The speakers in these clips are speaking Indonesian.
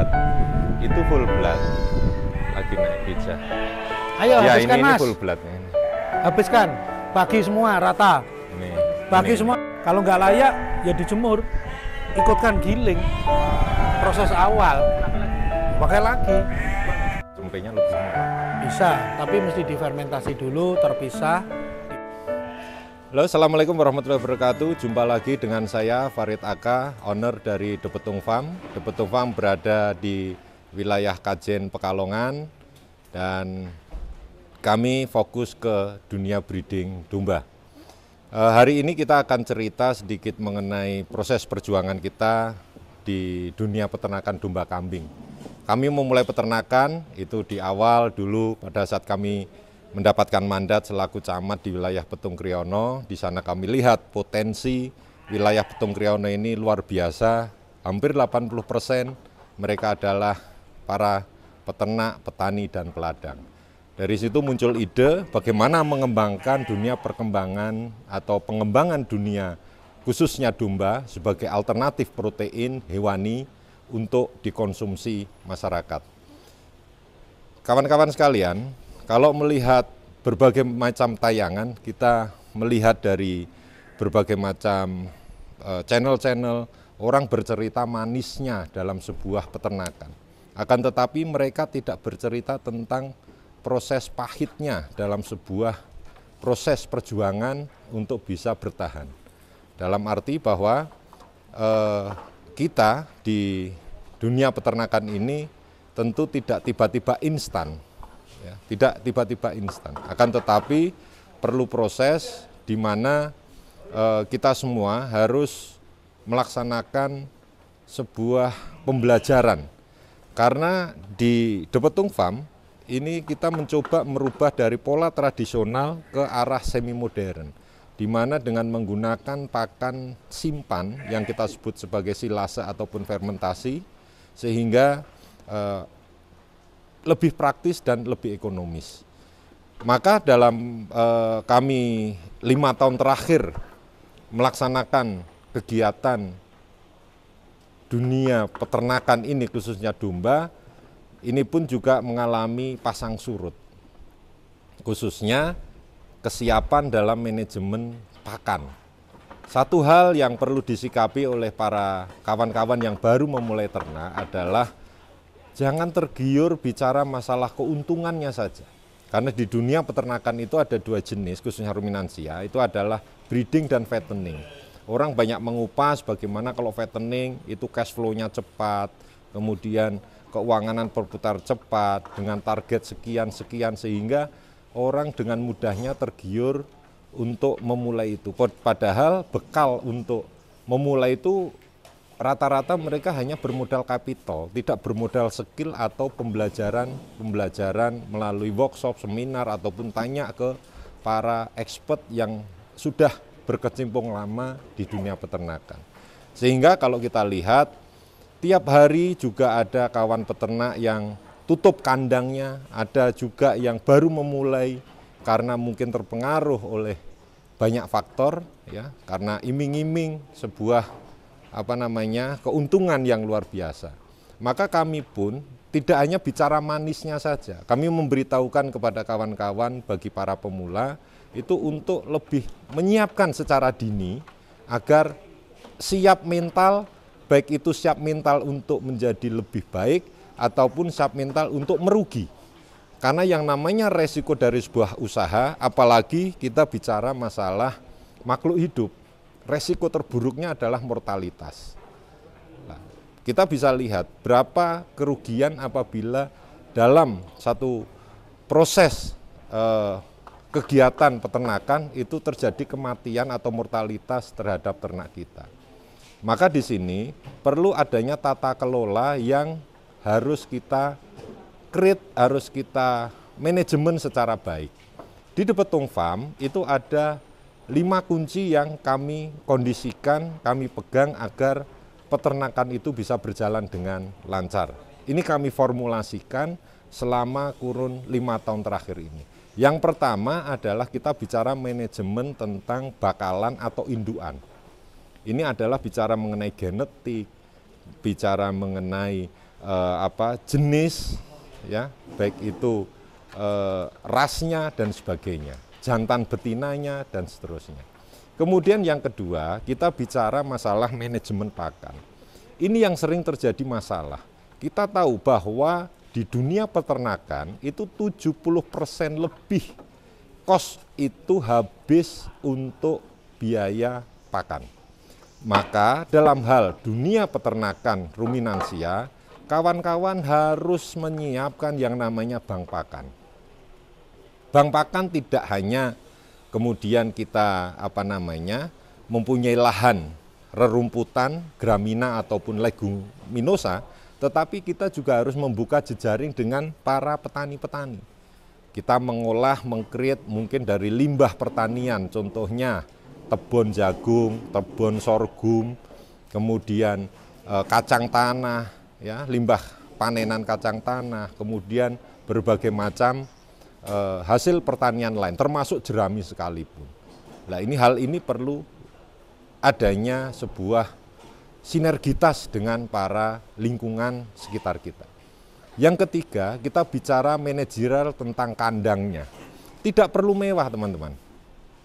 blood, itu full blood. Lagi naik bija. Ayo, Ya habiskan ini Mas. full blood ini. Habiskan, bagi semua rata. Ini, Bagi ini. semua, kalau nggak layak ya dijemur. Ikutkan giling, proses awal. Pakai lagi. Cempenya lebih murah. Bisa, tapi mesti difermentasi dulu, terpisah. Halo, Assalamualaikum warahmatullahi wabarakatuh. Jumpa lagi dengan saya Farid Aka, owner dari The Betung Farm. The Betung Farm berada di wilayah Kajen, Pekalongan, dan kami fokus ke dunia breeding domba. Hari ini kita akan cerita sedikit mengenai proses perjuangan kita di dunia peternakan domba kambing. Kami memulai peternakan itu di awal dulu pada saat kami mendapatkan mandat selaku camat di wilayah Petung Kriono. Di sana kami lihat potensi wilayah Petung Kriono ini luar biasa. Hampir 80% mereka adalah para peternak, petani, dan peladang. Dari situ muncul ide bagaimana mengembangkan dunia perkembangan atau pengembangan dunia khususnya domba sebagai alternatif protein hewani untuk dikonsumsi masyarakat. Kawan-kawan sekalian, kalau melihat berbagai macam tayangan, kita melihat dari berbagai macam channel-channel orang bercerita manisnya dalam sebuah peternakan. Akan tetapi mereka tidak bercerita tentang proses pahitnya dalam sebuah proses perjuangan untuk bisa bertahan. Dalam arti bahwa kita di dunia peternakan ini tentu tidak tiba-tiba instan. Ya, tidak tiba-tiba instan, akan tetapi perlu proses di mana kita semua harus melaksanakan sebuah pembelajaran. Karena di The Betung Farm ini kita mencoba merubah dari pola tradisional ke arah semi modern, di mana dengan menggunakan pakan simpan yang kita sebut sebagai silase ataupun fermentasi, sehingga lebih praktis dan lebih ekonomis. Maka dalam kami 5 tahun terakhir melaksanakan kegiatan dunia peternakan ini khususnya domba, ini pun juga mengalami pasang surut. Khususnya kesiapan dalam manajemen pakan. Satu hal yang perlu disikapi oleh para kawan-kawan yang baru memulai ternak adalah jangan tergiur bicara masalah keuntungannya saja. Karena di dunia peternakan itu ada 2 jenis, khususnya ruminansia, itu adalah breeding dan fattening. Orang banyak mengupas bagaimana kalau fattening itu cash flow-nya cepat, kemudian keuangan berputar cepat, dengan target sekian-sekian, sehingga orang dengan mudahnya tergiur untuk memulai itu. Padahal bekal untuk memulai itu rata-rata mereka hanya bermodal kapital, tidak bermodal skill atau pembelajaran melalui workshop, seminar, ataupun tanya ke para expert yang sudah berkecimpung lama di dunia peternakan. Sehingga kalau kita lihat, tiap hari juga ada kawan peternak yang tutup kandangnya, ada juga yang baru memulai karena mungkin terpengaruh oleh banyak faktor, ya, karena iming-iming sebuah keuntungan yang luar biasa. Maka kami pun tidak hanya bicara manisnya saja, kami memberitahukan kepada kawan-kawan bagi para pemula itu untuk lebih menyiapkan secara dini agar siap mental, baik itu siap mental untuk menjadi lebih baik ataupun siap mental untuk merugi. Karena yang namanya resiko dari sebuah usaha, apalagi kita bicara masalah makhluk hidup, resiko terburuknya adalah mortalitas. Nah, kita bisa lihat berapa kerugian apabila dalam satu proses kegiatan peternakan itu terjadi kematian atau mortalitas terhadap ternak kita. Maka di sini perlu adanya tata kelola yang harus kita create, harus kita manajemen secara baik. Di The Betung Farm itu ada 5 kunci yang kami kondisikan, kami pegang agar peternakan itu bisa berjalan dengan lancar. Ini kami formulasikan selama kurun 5 tahun terakhir ini. Yang pertama adalah kita bicara manajemen tentang bakalan atau induan. Ini adalah bicara mengenai genetik, bicara mengenai jenis, ya, baik itu rasnya dan sebagainya, jantan betinanya dan seterusnya. Kemudian yang kedua, kita bicara masalah manajemen pakan. Ini yang sering terjadi masalah. Kita tahu bahwa di dunia peternakan itu 70% lebih kos itu habis untuk biaya pakan. Maka dalam hal dunia peternakan ruminansia, kawan-kawan harus menyiapkan yang namanya bank pakan. Bank pakan tidak hanya kemudian kita mempunyai lahan rerumputan, gramina ataupun leguminosa, tetapi kita juga harus membuka jejaring dengan para petani-petani. Kita mengolah, meng-create mungkin dari limbah pertanian, contohnya tebon jagung, tebon sorghum, kemudian kacang tanah, ya, limbah panenan kacang tanah, kemudian berbagai macam hasil pertanian lain, termasuk jerami sekalipun. Nah, hal ini perlu adanya sebuah sinergitas dengan para lingkungan sekitar kita. Yang ketiga, kita bicara manajerial tentang kandangnya. Tidak perlu mewah, teman-teman.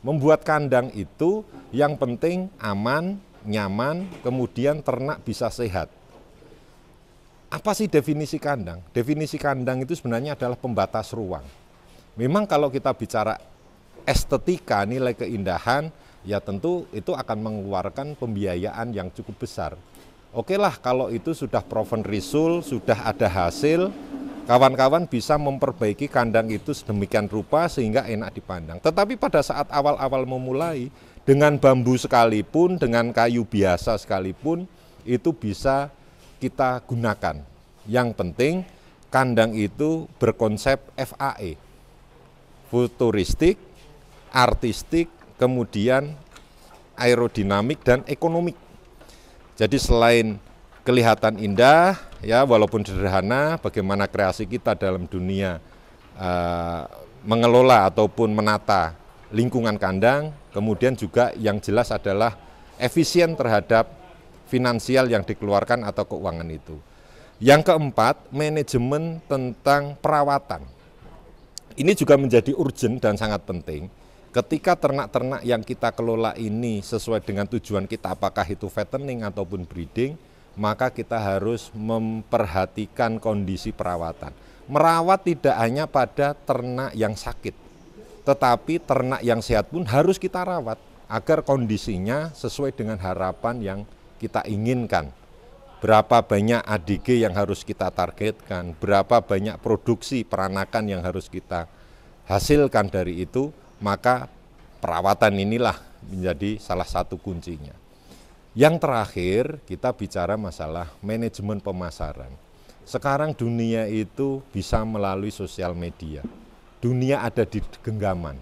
Membuat kandang itu yang penting aman, nyaman, kemudian ternak bisa sehat. Apa sih definisi kandang? Definisi kandang itu sebenarnya adalah pembatas ruang. Memang kalau kita bicara estetika, nilai keindahan, ya tentu itu akan mengeluarkan pembiayaan yang cukup besar. Oke lah, kalau itu sudah proven result, sudah ada hasil, kawan-kawan bisa memperbaiki kandang itu sedemikian rupa sehingga enak dipandang. Tetapi pada saat awal-awal memulai, dengan bambu sekalipun, dengan kayu biasa sekalipun, itu bisa kita gunakan. Yang penting kandang itu berkonsep FAE, futuristik, artistik, kemudian aerodinamik dan ekonomik. Jadi selain kelihatan indah, ya walaupun sederhana, bagaimana kreasi kita dalam dunia mengelola ataupun menata lingkungan kandang, kemudian juga yang jelas adalah efisien terhadap finansial yang dikeluarkan atau keuangan itu. Yang keempat, manajemen tentang perawatan. Ini juga menjadi urgent dan sangat penting. Ketika ternak-ternak yang kita kelola ini sesuai dengan tujuan kita, apakah itu fattening ataupun breeding, maka kita harus memperhatikan kondisi perawatan. Merawat tidak hanya pada ternak yang sakit, tetapi ternak yang sehat pun harus kita rawat agar kondisinya sesuai dengan harapan yang kita inginkan. Berapa banyak ADG yang harus kita targetkan, berapa banyak produksi peranakan yang harus kita hasilkan dari itu, maka perawatan inilah menjadi salah satu kuncinya. Yang terakhir, kita bicara masalah manajemen pemasaran. Sekarang dunia itu bisa melalui sosial media. Dunia ada di genggaman.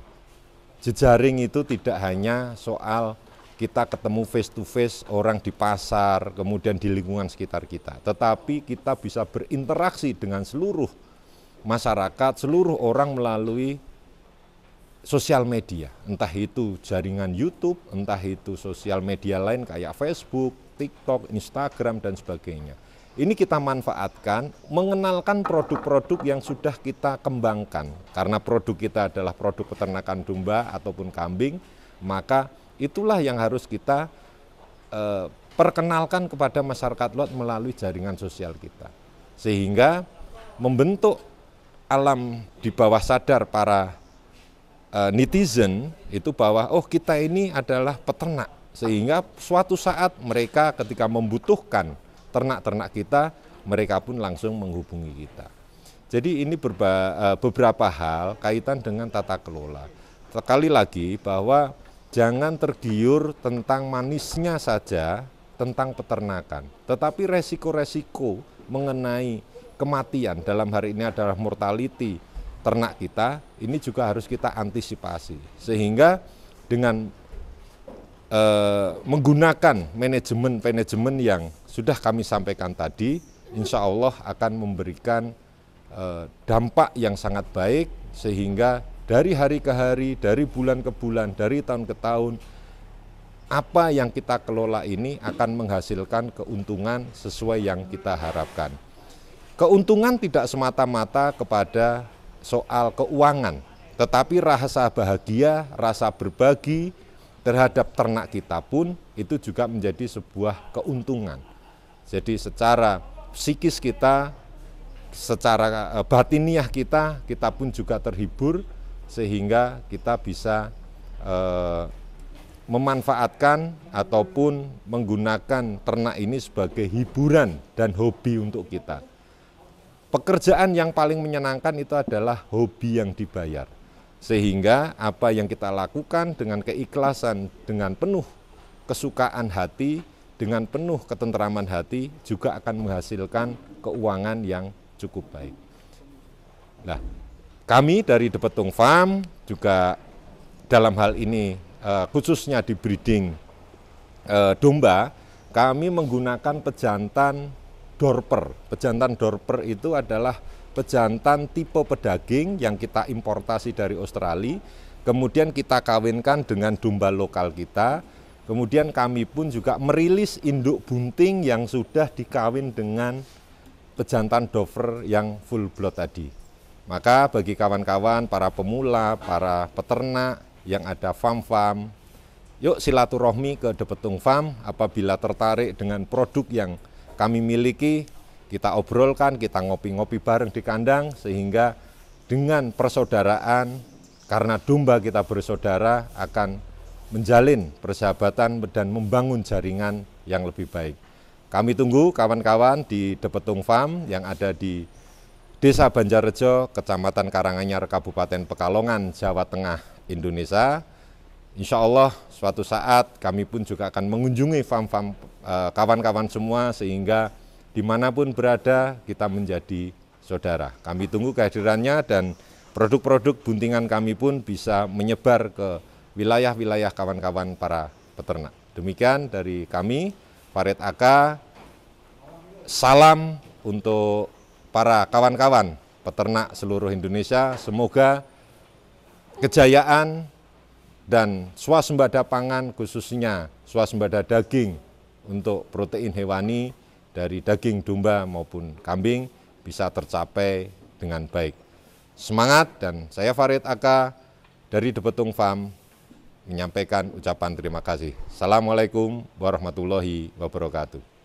Jejaring itu tidak hanya soal kita ketemu face to face orang di pasar, kemudian di lingkungan sekitar kita. Tetapi kita bisa berinteraksi dengan seluruh masyarakat, seluruh orang melalui sosial media, entah itu jaringan YouTube, entah itu sosial media lain kayak Facebook, TikTok, Instagram, dan sebagainya. Ini kita manfaatkan, mengenalkan produk-produk yang sudah kita kembangkan. Karena produk kita adalah produk peternakan domba ataupun kambing, maka itulah yang harus kita perkenalkan kepada masyarakat luas melalui jaringan sosial kita. Sehingga membentuk alam di bawah sadar para netizen itu bahwa oh kita ini adalah peternak, sehingga suatu saat mereka ketika membutuhkan ternak-ternak kita, mereka pun langsung menghubungi kita. Jadi ini beberapa hal kaitan dengan tata kelola. Sekali lagi bahwa jangan tergiur tentang manisnya saja tentang peternakan, tetapi resiko-resiko mengenai kematian dalam hari ini adalah mortality ternak kita, ini juga harus kita antisipasi. Sehingga dengan menggunakan manajemen yang sudah kami sampaikan tadi, insya Allah akan memberikan dampak yang sangat baik, sehingga dari hari ke hari, dari bulan ke bulan, dari tahun ke tahun, apa yang kita kelola ini akan menghasilkan keuntungan sesuai yang kita harapkan. Keuntungan tidak semata-mata kepada soal keuangan, tetapi rasa bahagia, rasa berbagi terhadap ternak kita pun itu juga menjadi sebuah keuntungan. Jadi secara psikis kita, secara batiniah kita pun juga terhibur sehingga kita bisa memanfaatkan ataupun menggunakan ternak ini sebagai hiburan dan hobi untuk kita. Pekerjaan yang paling menyenangkan itu adalah hobi yang dibayar. Sehingga apa yang kita lakukan dengan keikhlasan, dengan penuh kesukaan hati, dengan penuh ketentraman hati juga akan menghasilkan keuangan yang cukup baik. Nah, kami dari De Petung Farm juga dalam hal ini khususnya di breeding domba, kami menggunakan pejantan Dorper. Pejantan Dorper itu adalah pejantan tipe pedaging yang kita importasi dari Australia, kemudian kita kawinkan dengan domba lokal kita, kemudian kami pun juga merilis induk bunting yang sudah dikawin dengan pejantan Dover yang full blood tadi. Maka bagi kawan-kawan, para pemula, para peternak yang ada farm-farm, yuk silaturahmi ke De Petung Farm apabila tertarik dengan produk yang kami miliki, kita obrolkan, kita ngopi-ngopi bareng di kandang, sehingga dengan persaudaraan, karena domba kita bersaudara, akan menjalin persahabatan dan membangun jaringan yang lebih baik. Kami tunggu kawan-kawan di De Petung Farm yang ada di Desa Banjarrejo, Kecamatan Karanganyar, Kabupaten Pekalongan, Jawa Tengah, Indonesia. Insya Allah suatu saat kami pun juga akan mengunjungi farm-farm kawan-kawan semua sehingga dimanapun berada kita menjadi saudara. Kami tunggu kehadirannya dan produk-produk buntingan kami pun bisa menyebar ke wilayah-wilayah kawan-kawan para peternak. Demikian dari kami, Farid Aka, salam untuk para kawan-kawan peternak seluruh Indonesia. Semoga kejayaan dan swasembada pangan, khususnya swasembada daging untuk protein hewani dari daging domba maupun kambing bisa tercapai dengan baik. Semangat, dan saya Farid Aka dari De Petung Farm menyampaikan ucapan terima kasih. Assalamualaikum warahmatullahi wabarakatuh.